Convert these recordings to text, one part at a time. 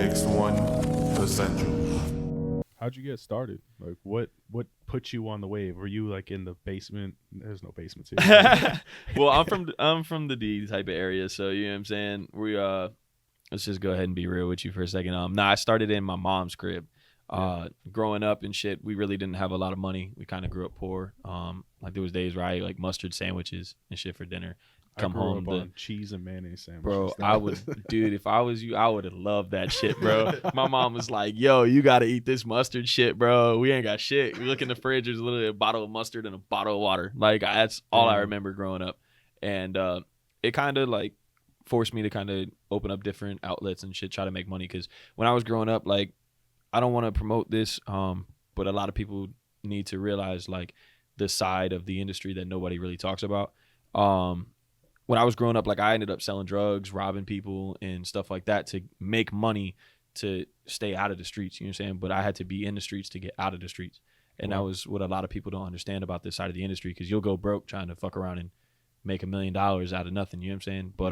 Mixed One Essential. How'd you get started? Like, what put you on the wave? Were you like in the basement? There's no basements here. Well, I'm from the D type of area, so you know what I'm saying. We let's just go ahead and be real with you for a second. I started in my mom's crib. Growing up and shit, we really didn't have a lot of money. We kind of grew up poor. Like there was days where I ate like mustard sandwiches and shit for dinner. Come home on cheese and mayonnaise sandwiches. Bro, I would, dude, if I was you, I would have loved that shit, bro. My mom was like, yo, you got to eat this mustard shit, bro. We ain't got shit. We look in the fridge, there's literally a bottle of mustard and a bottle of water. Like, that's all I remember growing up. And it kind of, like, forced me to kind of open up different outlets and shit, try to make money. Because when I was growing up, like, I don't want to promote this, but a lot of people need to realize, like, the side of the industry that nobody really talks about. When I was growing up, like I ended up selling drugs, robbing people and stuff like that to make money to stay out of the streets, you know what I'm saying? But I had to be in the streets to get out of the streets. And that was what a lot of people don't understand about this side of the industry, because you'll go broke trying to fuck around and make $1 million out of nothing, you know what I'm saying? But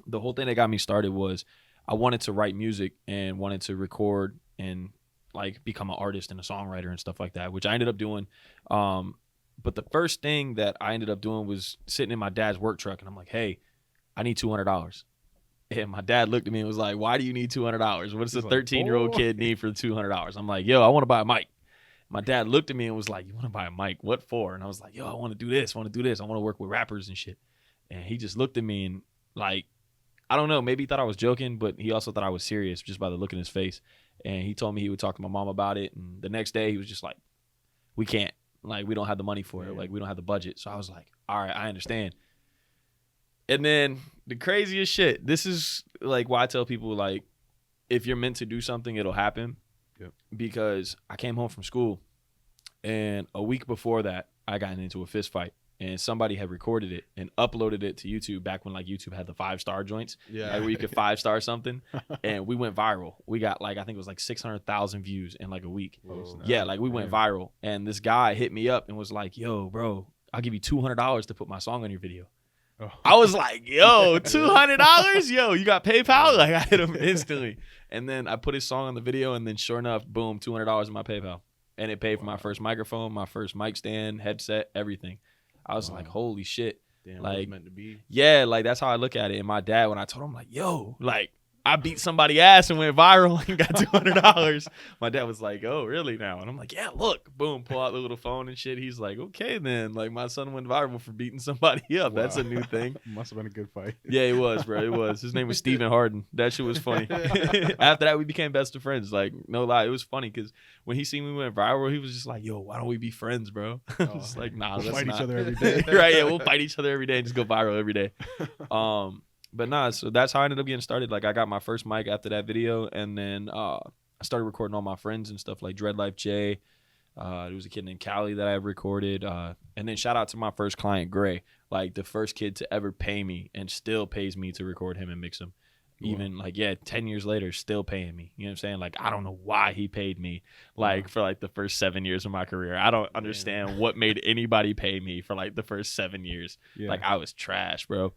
the whole thing that got me started was I wanted to write music and wanted to record and like become an artist and a songwriter and stuff like that, which I ended up doing. But the first thing that I ended up doing was sitting in my dad's work truck, and I'm like, hey, I need $200. And my dad looked at me and was like, why do you need $200? What does a 13-year-old kid need for $200? I'm like, yo, I want to buy a mic. My dad looked at me and was like, you want to buy a mic? What for? And I was like, yo, I want to do this. I want to work with rappers and shit. And he just looked at me and like, I don't know, maybe he thought I was joking, but he also thought I was serious just by the look in his face. And he told me he would talk to my mom about it. And the next day he was just like, we can't. Like, we don't have the money for it. Like, we don't have the budget. So I was like, all right, I understand. And then the craziest shit, this is, like, why I tell people, like, if you're meant to do something, it'll happen. Yep. Because I came home from school, and a week before that, I got into a fist fight. And somebody had recorded it and uploaded it to YouTube back when, like, YouTube had the 5-star joints. Yeah. Like, where you could 5-star something. And we went viral. We got, like, I think it was, like, 600,000 views in, like, a week. Whoa. Yeah, like, we went viral. And this guy hit me up and was like, yo, bro, I'll give you $200 to put my song on your video. Oh. I was like, yo, $200? Yo, you got PayPal? Like, I hit him instantly. And then I put his song on the video, and then sure enough, boom, $200 in my PayPal. And it paid for my first microphone, my first mic stand, headset, everything. I was like, holy shit. Damn, like, it was meant to be. Yeah, like, that's how I look at it. And my dad, when I told him, like, yo, like, I beat somebody's ass and went viral and got $200. My dad was like, oh, really now? And I'm like, yeah, look. Boom, pull out the little phone and shit. He's like, okay, then. Like, my son went viral for beating somebody up. Wow. That's a new thing. Must have been a good fight. Yeah, it was, bro. It was. His name was Stephen Harden. That shit was funny. After that, we became best of friends. Like, no lie. It was funny because when he seen me went viral, he was just like, yo, why don't we be friends, bro? I was like, nah, we'll let's fight not. each other every day. Right, yeah, we'll fight each other every day and just go viral every day. But nah, so that's how I ended up getting started. Like, I got my first mic after that video, and then I started recording all my friends and stuff like Dread Life J. There was a kid named Cali that I recorded. And then shout out to my first client, Gray, like the first kid to ever pay me and still pays me to record him and mix him. Even like, 10 years later, still paying me. You know what I'm saying? Like, I don't know why he paid me like for like the first 7 years of my career. I don't understand what made anybody pay me for like the first 7 years. Yeah. Like, I was trash, bro.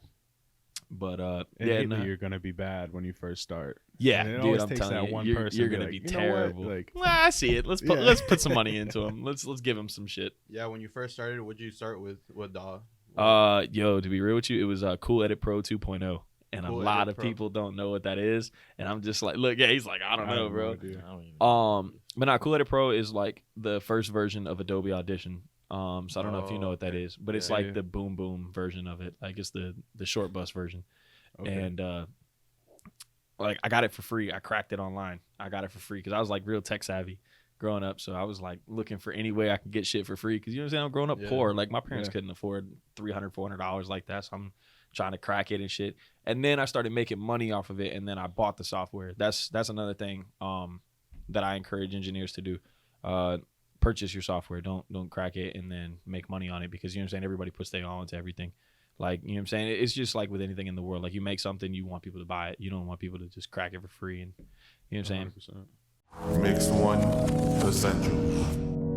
But you're gonna be bad when you first start. Yeah, and it dude, always I'm takes telling that you, one person. You're gonna like, be you know terrible. Like, well, I see it. Let's put some money into him. Let's give him some shit. Yeah, when you first started, would you start with what DAW? Yo, to be real with you, it was 𝐂𝐏𝐿 Pro 2.0. And Cool a lot Edit of Pro. people don't know what that is. And I'm just like, look, yeah, he's like, I don't know, bro. No But nah, 𝐂𝐏𝐿 Pro is like the first version of Adobe Audition. So I don't know if you know what that is, but it's like the boom boom version of it. Like, it's the short bus version. Okay. And like, I got it for free. I cracked it online. I got it for free because I was like real tech savvy growing up. So I was like looking for any way I could get shit for free because, you know what I'm saying, I'm growing up poor. Like, my parents couldn't afford $300, $400 like that. So I'm trying to crack it and shit. And then I started making money off of it, and then I bought the software. That's another thing that I encourage engineers to do. Purchase your software. Don't crack it and then make money on it, because, you know what I'm saying, everybody puts their all into everything. Like, you know what I'm saying? It's just like with anything in the world. Like, you make something, you want people to buy it. You don't want people to just crack it for free. And you know what I'm saying? 100%. Mixed One Essential.